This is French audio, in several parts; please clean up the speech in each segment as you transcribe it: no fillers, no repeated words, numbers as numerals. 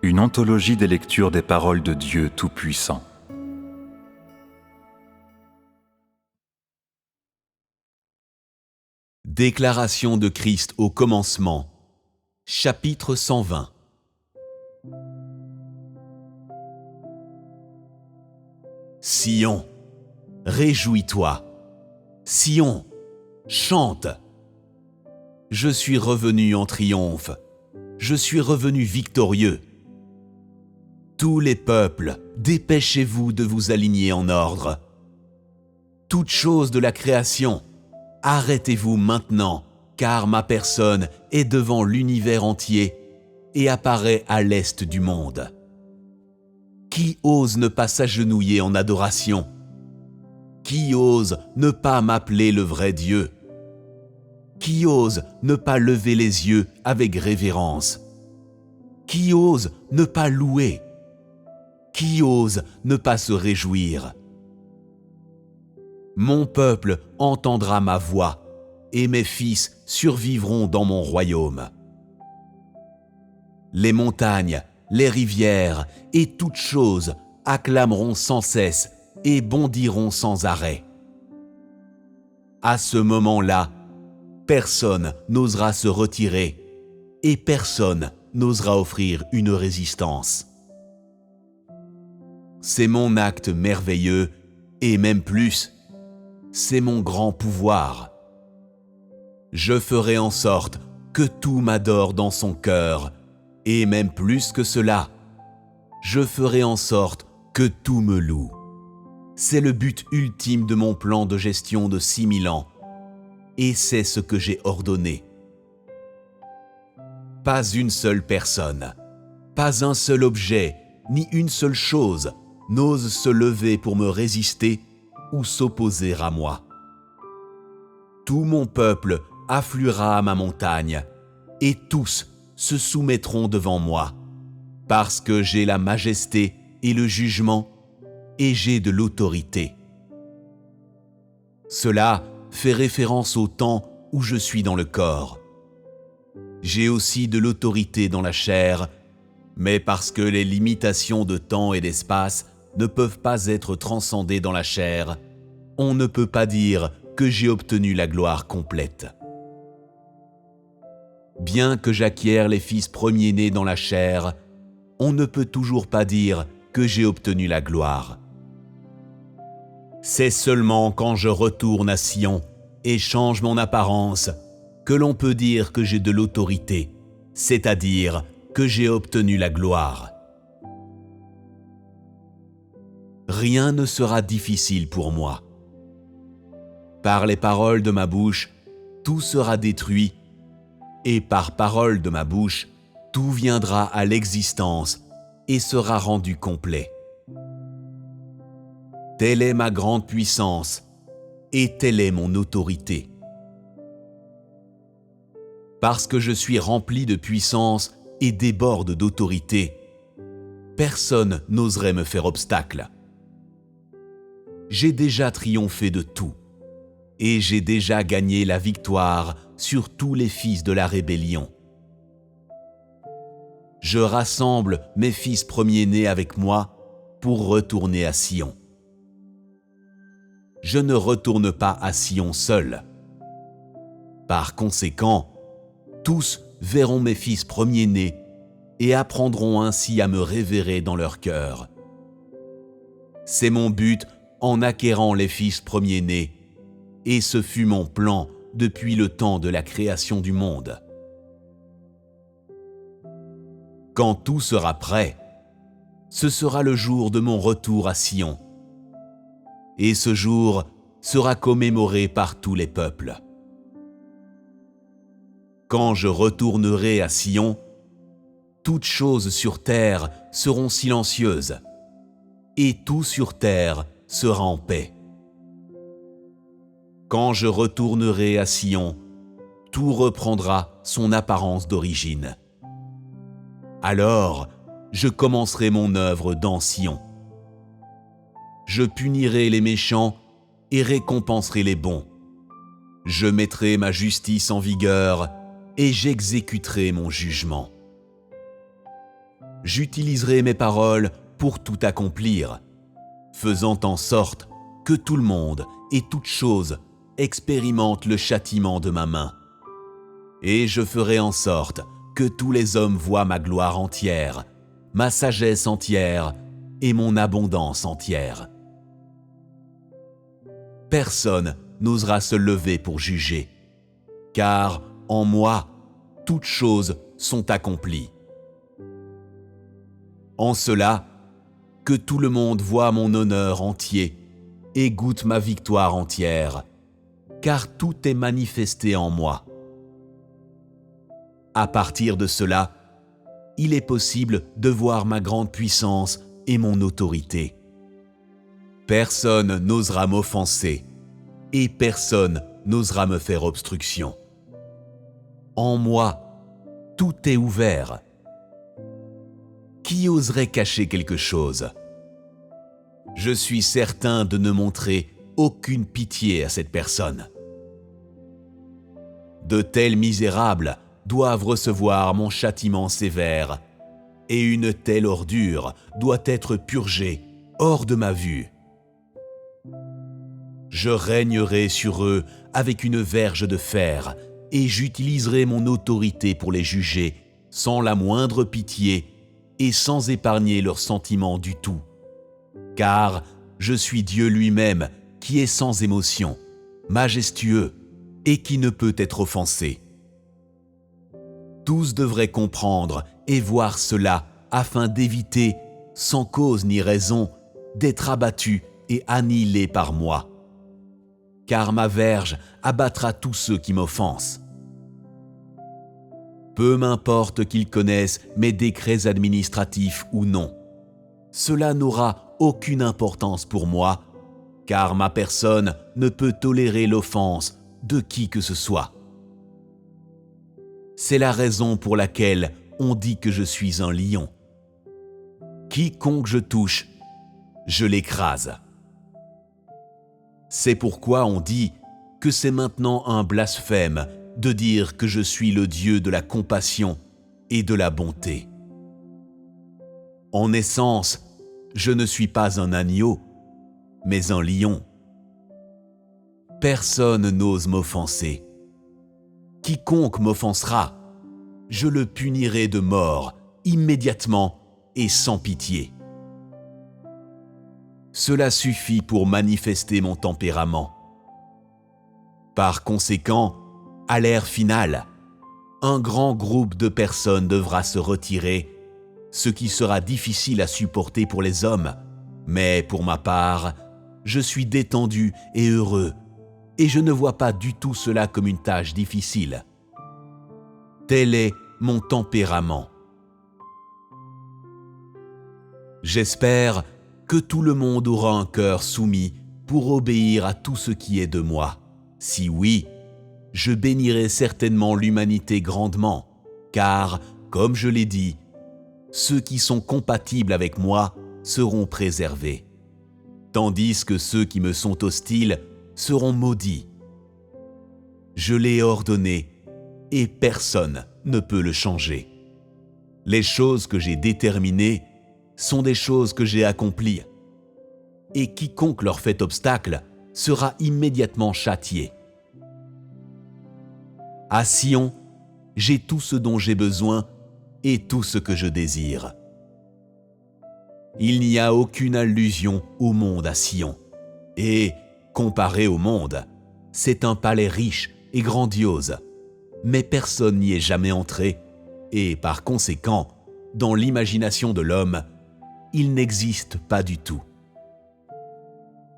Une anthologie des lectures des paroles de Dieu Tout-Puissant. Déclaration de Christ au commencement, chapitre 120. Sion, réjouis-toi. Sion, chante. Je suis revenu en triomphe. Je suis revenu victorieux. Tous les peuples, dépêchez-vous de vous aligner en ordre. Toutes choses de la création, arrêtez-vous maintenant, car ma personne est devant l'univers entier et apparaît à l'est du monde. Qui ose ne pas s'agenouiller en adoration? Qui ose ne pas m'appeler le vrai Dieu? Qui ose ne pas lever les yeux avec révérence? Qui ose ne pas louer? Qui ose ne pas se réjouir? Mon peuple entendra ma voix, et mes fils survivront dans mon royaume. Les montagnes, les rivières et toutes choses acclameront sans cesse et bondiront sans arrêt. À ce moment-là, personne n'osera se retirer et personne n'osera offrir une résistance. C'est mon acte merveilleux et même plus, c'est mon grand pouvoir. Je ferai en sorte que tout m'adore dans son cœur et même plus que cela, je ferai en sorte que tout me loue. C'est le but ultime de mon plan de gestion de 6000 ans. Et c'est ce que j'ai ordonné. Pas une seule personne, pas un seul objet, ni une seule chose n'ose se lever pour me résister ou s'opposer à moi. Tout mon peuple affluera à ma montagne, et tous se soumettront devant moi, parce que j'ai la majesté et le jugement, et j'ai de l'autorité. Cela fait référence au temps où je suis dans le corps. J'ai aussi de l'autorité dans la chair, mais parce que les limitations de temps et d'espace ne peuvent pas être transcendées dans la chair, on ne peut pas dire que j'ai obtenu la gloire complète. Bien que j'acquière les fils premiers-nés dans la chair, on ne peut toujours pas dire que j'ai obtenu la gloire. C'est seulement quand je retourne à Sion et change mon apparence que l'on peut dire que j'ai de l'autorité, c'est-à-dire que j'ai obtenu la gloire. Rien ne sera difficile pour moi. Par les paroles de ma bouche, tout sera détruit, et par parole de ma bouche, tout viendra à l'existence et sera rendu complet. Telle est ma grande puissance, et telle est mon autorité. Parce que je suis rempli de puissance et déborde d'autorité, personne n'oserait me faire obstacle. J'ai déjà triomphé de tout, et j'ai déjà gagné la victoire sur tous les fils de la rébellion. Je rassemble mes fils premiers-nés avec moi pour retourner à Sion. Je ne retourne pas à Sion seul. Par conséquent, tous verront mes fils premiers-nés et apprendront ainsi à me révérer dans leur cœur. C'est mon but en acquérant les fils premiers-nés, et ce fut mon plan depuis le temps de la création du monde. Quand tout sera prêt, ce sera le jour de mon retour à Sion. Et ce jour sera commémoré par tous les peuples. Quand je retournerai à Sion, toutes choses sur terre seront silencieuses, et tout sur terre sera en paix. Quand je retournerai à Sion, tout reprendra son apparence d'origine. Alors, je commencerai mon œuvre dans Sion. Je punirai les méchants et récompenserai les bons. Je mettrai ma justice en vigueur et j'exécuterai mon jugement. J'utiliserai mes paroles pour tout accomplir, faisant en sorte que tout le monde et toute chose expérimente le châtiment de ma main. Et je ferai en sorte que tous les hommes voient ma gloire entière, ma sagesse entière et mon abondance entière. Personne n'osera se lever pour juger, car en moi, toutes choses sont accomplies. En cela, que tout le monde voit mon honneur entier et goûte ma victoire entière, car tout est manifesté en moi. À partir de cela, il est possible de voir ma grande puissance et mon autorité. Personne n'osera m'offenser et personne n'osera me faire obstruction. En moi, tout est ouvert. Qui oserait cacher quelque chose? Je suis certain de ne montrer aucune pitié à cette personne. De tels misérables doivent recevoir mon châtiment sévère, et une telle ordure doit être purgée hors de ma vue. Je régnerai sur eux avec une verge de fer, et j'utiliserai mon autorité pour les juger sans la moindre pitié et sans épargner leurs sentiments du tout. Car je suis Dieu lui-même qui est sans émotion, majestueux et qui ne peut être offensé. Tous devraient comprendre et voir cela afin d'éviter, sans cause ni raison, d'être abattus et annihilés par moi. Car ma verge abattra tous ceux qui m'offensent. Peu m'importe qu'ils connaissent mes décrets administratifs ou non. Cela n'aura aucune importance pour moi, car ma personne ne peut tolérer l'offense de qui que ce soit. C'est la raison pour laquelle on dit que je suis un lion. Quiconque je touche, je l'écrase. C'est pourquoi on dit que c'est maintenant un blasphème de dire que je suis le Dieu de la compassion et de la bonté. En essence, je ne suis pas un agneau, mais un lion. Personne n'ose m'offenser. Quiconque m'offensera, je le punirai de mort immédiatement et sans pitié. Cela suffit pour manifester mon tempérament. Par conséquent, à l'ère finale, un grand groupe de personnes devra se retirer, ce qui sera difficile à supporter pour les hommes, mais pour ma part, je suis détendu et heureux, et je ne vois pas du tout cela comme une tâche difficile. Tel est mon tempérament. J'espère que tout le monde aura un cœur soumis pour obéir à tout ce qui est de moi. Si oui, je bénirai certainement l'humanité grandement, car, comme je l'ai dit, ceux qui sont compatibles avec moi seront préservés, tandis que ceux qui me sont hostiles seront maudits. Je l'ai ordonné, et personne ne peut le changer. Les choses que j'ai déterminées sont des choses que j'ai accomplies, et quiconque leur fait obstacle sera immédiatement châtié. À Sion, j'ai tout ce dont j'ai besoin et tout ce que je désire. Il n'y a aucune allusion au monde à Sion, et, comparé au monde, c'est un palais riche et grandiose, mais personne n'y est jamais entré, et par conséquent, dans l'imagination de l'homme, il n'existe pas du tout.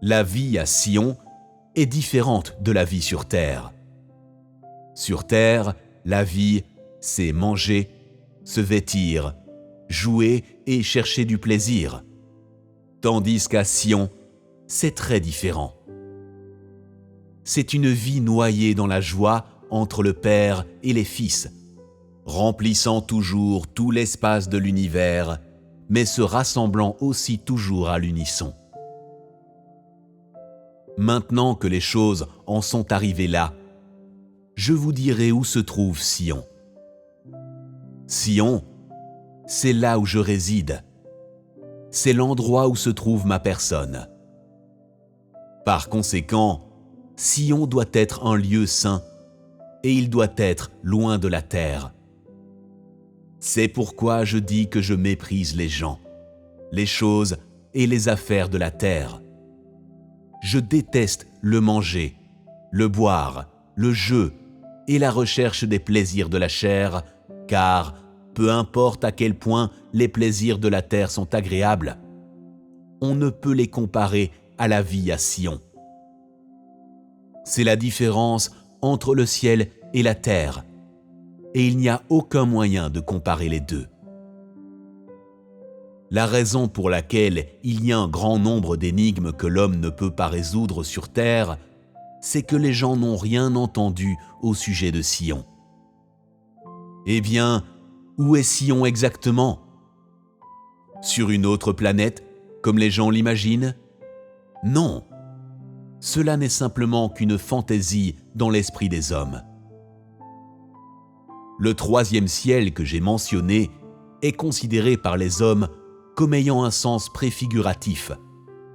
La vie à Sion est différente de la vie sur terre. Sur terre, la vie, c'est manger, se vêtir, jouer et chercher du plaisir, tandis qu'à Sion, c'est très différent. C'est une vie noyée dans la joie entre le Père et les Fils, remplissant toujours tout l'espace de l'univers, mais se rassemblant aussi toujours à l'unisson. Maintenant que les choses en sont arrivées là, je vous dirai où se trouve Sion. Sion, c'est là où je réside. C'est l'endroit où se trouve ma personne. Par conséquent, Sion doit être un lieu saint et il doit être loin de la terre. C'est pourquoi je dis que je méprise les gens, les choses et les affaires de la terre. Je déteste le manger, le boire, le jeu et la recherche des plaisirs de la chair, car peu importe à quel point les plaisirs de la terre sont agréables, on ne peut les comparer à la vie à Sion. C'est la différence entre le ciel et la terre, et il n'y a aucun moyen de comparer les deux. La raison pour laquelle il y a un grand nombre d'énigmes que l'homme ne peut pas résoudre sur terre, c'est que les gens n'ont rien entendu au sujet de Sion. Eh bien, où est Sion exactement? Sur une autre planète, comme les gens l'imaginent? Non. Cela n'est simplement qu'une fantaisie dans l'esprit des hommes. Le troisième ciel que j'ai mentionné est considéré par les hommes comme ayant un sens préfiguratif,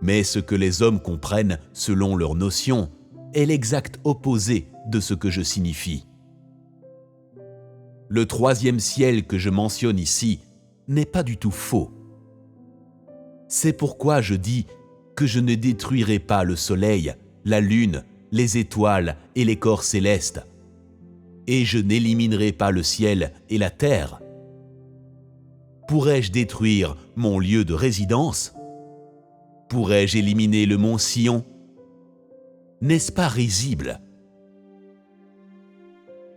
mais ce que les hommes comprennent selon leurs notions est l'exact opposé de ce que je signifie. Le troisième ciel que je mentionne ici n'est pas du tout faux. C'est pourquoi je dis que je ne détruirai pas le soleil, la lune, les étoiles et les corps célestes, et je n'éliminerai pas le ciel et la terre. Pourrais-je détruire mon lieu de résidence? Pourrais-je éliminer le mont Sion? N'est-ce pas risible?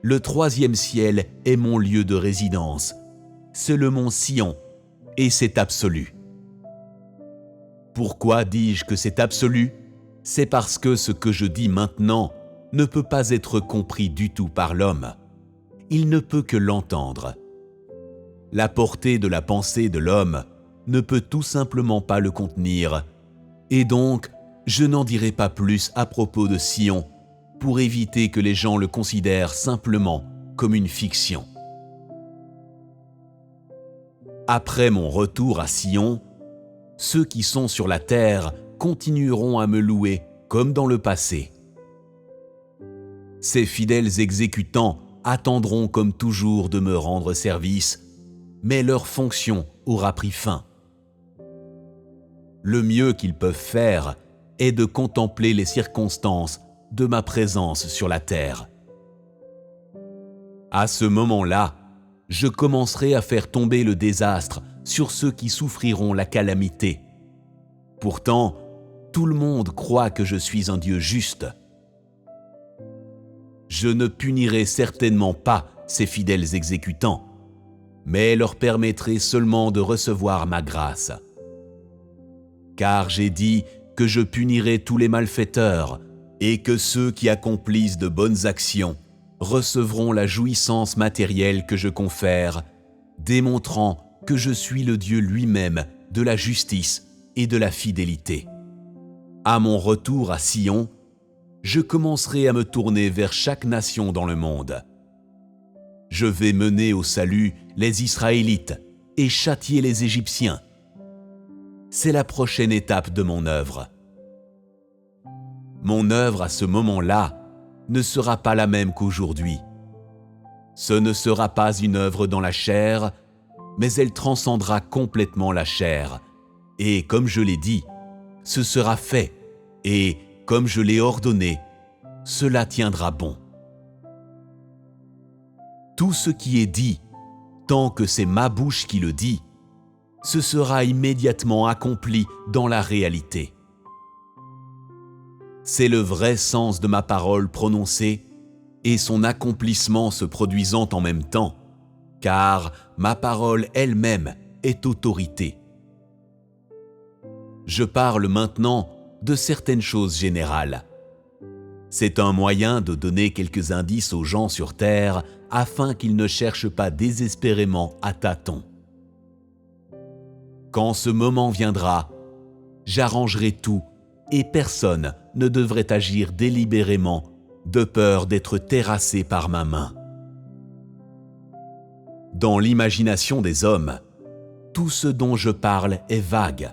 Le troisième ciel est mon lieu de résidence. C'est le mont Sion, et c'est absolu. Pourquoi dis-je que c'est absolu? C'est parce que ce que je dis maintenant ne peut pas être compris du tout par l'homme. Il ne peut que l'entendre. La portée de la pensée de l'homme ne peut tout simplement pas le contenir, et donc je n'en dirai pas plus à propos de Sion pour éviter que les gens le considèrent simplement comme une fiction. Après mon retour à Sion, ceux qui sont sur la terre continueront à me louer comme dans le passé. Ces fidèles exécutants attendront comme toujours de me rendre service, mais leur fonction aura pris fin. Le mieux qu'ils peuvent faire est de contempler les circonstances de ma présence sur la terre. À ce moment-là, je commencerai à faire tomber le désastre sur ceux qui souffriront la calamité. Pourtant, tout le monde croit que je suis un Dieu juste. Je ne punirai certainement pas ces fidèles exécutants, mais leur permettrai seulement de recevoir ma grâce. Car j'ai dit que je punirai tous les malfaiteurs et que ceux qui accomplissent de bonnes actions recevront la jouissance matérielle que je confère, démontrant que je suis le Dieu lui-même de la justice et de la fidélité. À mon retour à Sion, je commencerai à me tourner vers chaque nation dans le monde. Je vais mener au salut les Israélites et châtier les Égyptiens. C'est la prochaine étape de mon œuvre. Mon œuvre à ce moment-là ne sera pas la même qu'aujourd'hui. Ce ne sera pas une œuvre dans la chair, mais elle transcendra complètement la chair. Et comme je l'ai dit, ce sera fait, et comme je l'ai ordonné, cela tiendra bon. Tout ce qui est dit, tant que c'est ma bouche qui le dit, ce sera immédiatement accompli dans la réalité. C'est le vrai sens de ma parole prononcée et son accomplissement se produisant en même temps, car ma parole elle-même est autorité. Je parle maintenant de certaines choses générales. C'est un moyen de donner quelques indices aux gens sur terre afin qu'ils ne cherchent pas désespérément à tâtons. Quand ce moment viendra, j'arrangerai tout et personne ne devrait agir délibérément de peur d'être terrassé par ma main. Dans l'imagination des hommes, tout ce dont je parle est vague,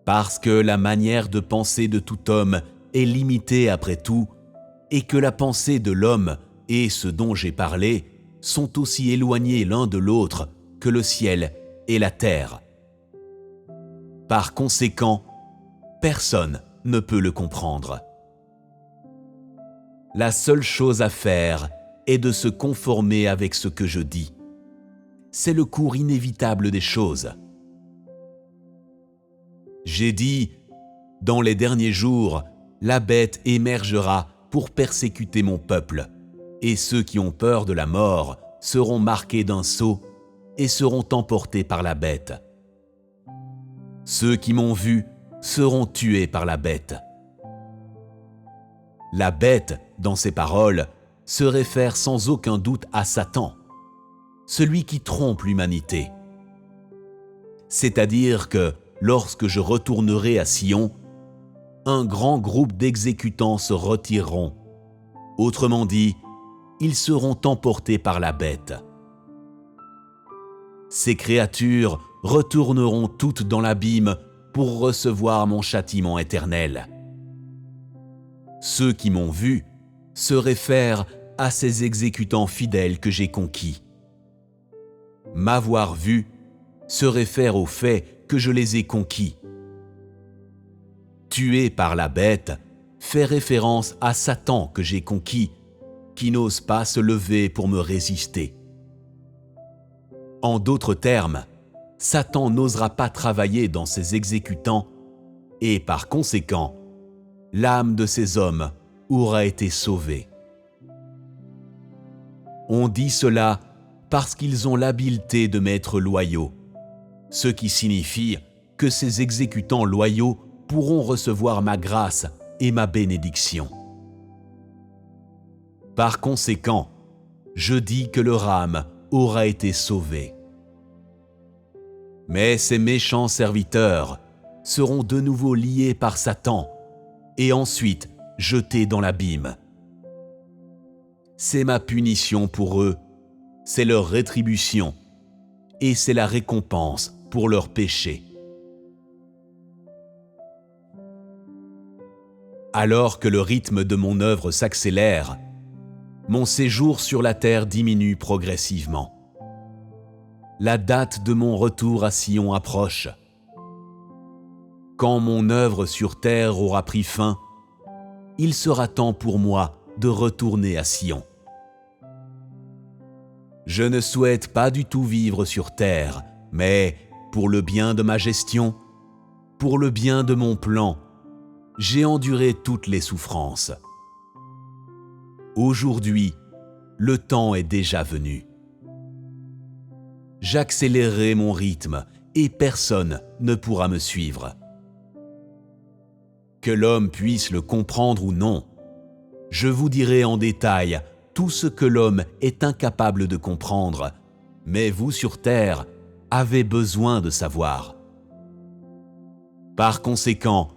parce que la manière de penser de tout homme est limitée après tout, et que la pensée de l'homme et ce dont j'ai parlé sont aussi éloignés l'un de l'autre que le ciel et la terre. Par conséquent, personne ne peut le comprendre. La seule chose à faire est de se conformer avec ce que je dis. C'est le cours inévitable des choses. J'ai dit, dans les derniers jours, la bête émergera pour persécuter mon peuple, et ceux qui ont peur de la mort seront marqués d'un sceau et seront emportés par la bête. Ceux qui m'ont vu seront tués par la bête. La bête, dans ses paroles, se réfère sans aucun doute à Satan, celui qui trompe l'humanité. C'est-à-dire que, lorsque je retournerai à Sion, un grand groupe d'exécutants se retireront. Autrement dit, ils seront emportés par la bête. Ces créatures retourneront toutes dans l'abîme pour recevoir mon châtiment éternel. Ceux qui m'ont vu se réfèrent à ces exécutants fidèles que j'ai conquis. M'avoir vu se réfère au fait que je les ai conquis. Tué par la bête fait référence à Satan que j'ai conquis, qui n'ose pas se lever pour me résister. En d'autres termes, Satan n'osera pas travailler dans ses exécutants et par conséquent, l'âme de ces hommes aura été sauvée. On dit cela parce qu'ils ont l'habileté de m'être loyaux, ce qui signifie que ces exécutants loyaux pourront recevoir ma grâce et ma bénédiction. Par conséquent, je dis que leur âme aura été sauvée. Mais ces méchants serviteurs seront de nouveau liés par Satan et ensuite jetés dans l'abîme. C'est ma punition pour eux, c'est leur rétribution et c'est la récompense pour leurs péchés. Alors que le rythme de mon œuvre s'accélère, mon séjour sur la terre diminue progressivement. La date de mon retour à Sion approche. Quand mon œuvre sur terre aura pris fin, il sera temps pour moi de retourner à Sion. Je ne souhaite pas du tout vivre sur terre, mais pour le bien de ma gestion, pour le bien de mon plan, j'ai enduré toutes les souffrances. Aujourd'hui, le temps est déjà venu. J'accélérerai mon rythme et personne ne pourra me suivre. Que l'homme puisse le comprendre ou non, je vous dirai en détail tout ce que l'homme est incapable de comprendre, mais vous sur terre avez besoin de savoir. Par conséquent,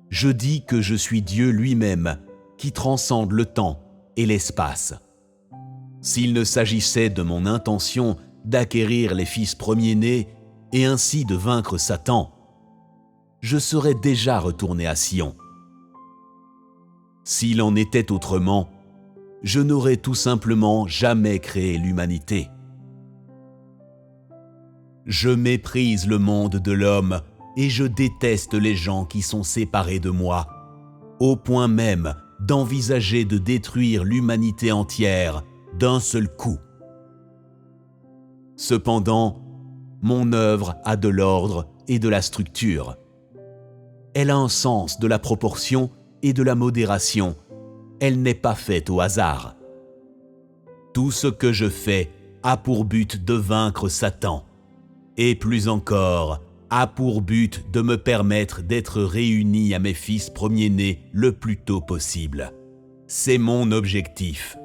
je dis que je suis Dieu lui-même qui transcende le temps et l'espace. S'il ne s'agissait de mon intention d'acquérir les fils premiers-nés et ainsi de vaincre Satan, je serais déjà retourné à Sion. S'il en était autrement, je n'aurais tout simplement jamais créé l'humanité. Je méprise le monde de l'homme et je déteste les gens qui sont séparés de moi, au point même d'envisager de détruire l'humanité entière d'un seul coup. Cependant, mon œuvre a de l'ordre et de la structure. Elle a un sens de la proportion et de la modération. Elle n'est pas faite au hasard. Tout ce que je fais a pour but de vaincre Satan, et plus encore, a pour but de me permettre d'être réuni à mes fils premiers-nés le plus tôt possible. C'est mon objectif.